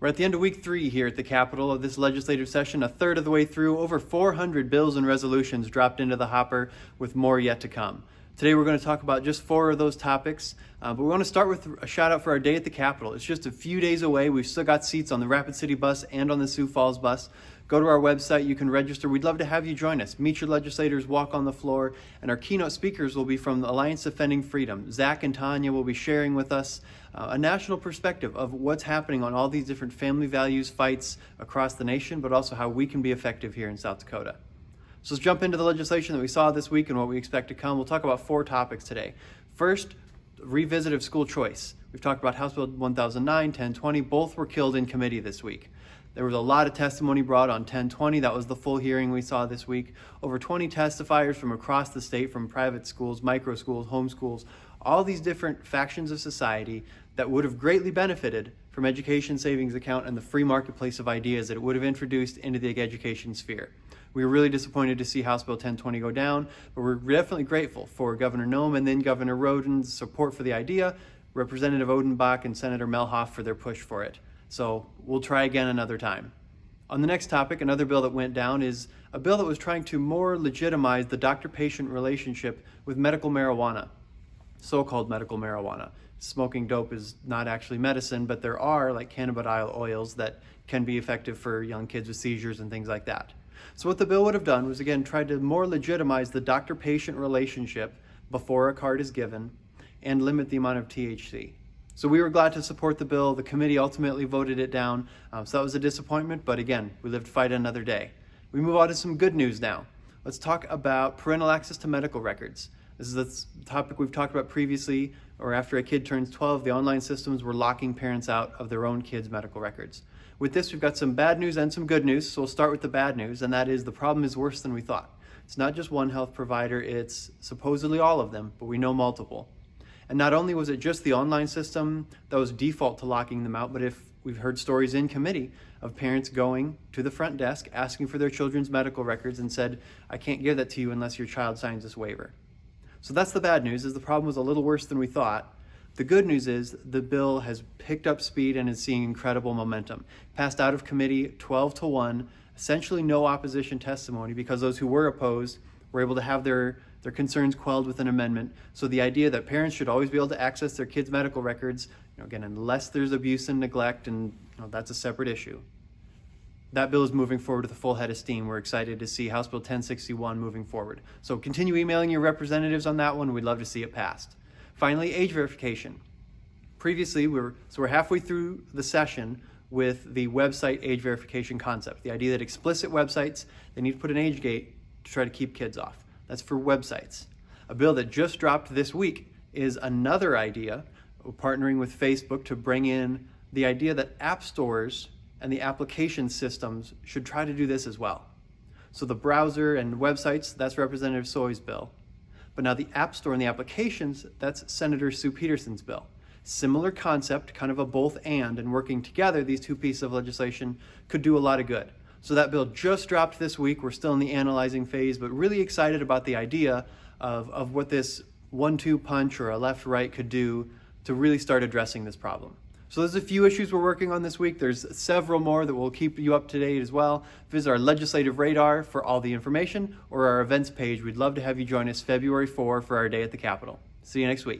We're at the end of week 3 here at the Capitol of this legislative session, a third of the way through. Over 400 bills and resolutions dropped into the hopper, with more yet to come. Today we're going to talk about just 4 of those topics, but we want to start with a shout out for our day at the Capitol. It's just a few days away. We've still got seats on the Rapid City bus and on the Sioux Falls bus. Go to our website, you can register. We'd love to have you join us. Meet your legislators, walk on the floor, and our keynote speakers will be from the Alliance Defending Freedom. Zach and Tanya will be sharing with us a national perspective of what's happening on all these different family values fights across the nation, but also how we can be effective here in South Dakota. So let's jump into the legislation that we saw this week and what we expect to come. We'll talk about 4 topics today. First, revisit of school choice. We've talked about House Bill 1009, 1020. Both were killed in committee this week. There was a lot of testimony brought on 1020. That was the full hearing we saw this week. Over 20 testifiers from across the state, from private schools, micro schools, home schools, all these different factions of society that would have greatly benefited from education savings account and the free marketplace of ideas that it would have introduced into the education sphere. We were really disappointed to see House Bill 1020 go down, but we're definitely grateful for Governor Noem and then Governor Roden's support for the idea, Representative Odenbach and Senator Melhoff for their push for it. So we'll try again another time. On the next topic, another bill that went down is a bill that was trying to more legitimize the doctor-patient relationship with medical marijuana, so-called medical marijuana. Smoking dope is not actually medicine, but there are like cannabidiol oils that can be effective for young kids with seizures and things like that. So what the bill would have done was, again, tried to more legitimize the doctor-patient relationship before a card is given and limit the amount of THC. So we were glad to support the bill. The committee ultimately voted it down, so that was a disappointment, but again, we live to fight another day. We move on to some good news now. Let's talk about parental access to medical records. This is the topic we've talked about previously, or after a kid turns 12, the online systems were locking parents out of their own kids' medical records. With this, we've got some bad news and some good news, so we'll start with the bad news, and that is the problem is worse than we thought. It's not just one health provider, it's supposedly all of them, but we know multiple. And not only was it just the online system that was default to locking them out, but if we've heard stories in committee of parents going to the front desk, asking for their children's medical records and said, I can't give that to you unless your child signs this waiver. So that's the bad news, is the problem was a little worse than we thought. The good news is the bill has picked up speed and is seeing incredible momentum. Passed out of committee 12-1, essentially no opposition testimony because those who were opposed were able to have their concerns quelled with an amendment. So the idea that parents should always be able to access their kids' medical records, again, unless there's abuse and neglect, and that's a separate issue. That bill is moving forward with a full head of steam. We're excited to see House Bill 1061 moving forward. So continue emailing your representatives on that one. We'd love to see it passed. Finally, age verification. Previously, we're halfway through the session with the website age verification concept. The idea that explicit websites, they need to put an age gate to try to keep kids off. That's for websites. A bill that just dropped this week is another idea. We're partnering with Facebook to bring in the idea that app stores and the application systems should try to do this as well. So the browser and websites, that's Representative Soy's bill. But now the app store and the applications, that's Senator Sue Peterson's bill. Similar concept, kind of a both and working together, these 2 pieces of legislation could do a lot of good. So that bill just dropped this week. We're still in the analyzing phase, but really excited about the idea of what this 1-2 punch or a left-right could do to really start addressing this problem. So there's a few issues we're working on this week. There's several more that will keep you up to date as well. Visit our legislative radar for all the information or our events page. We'd love to have you join us February 4 for our day at the Capitol. See you next week.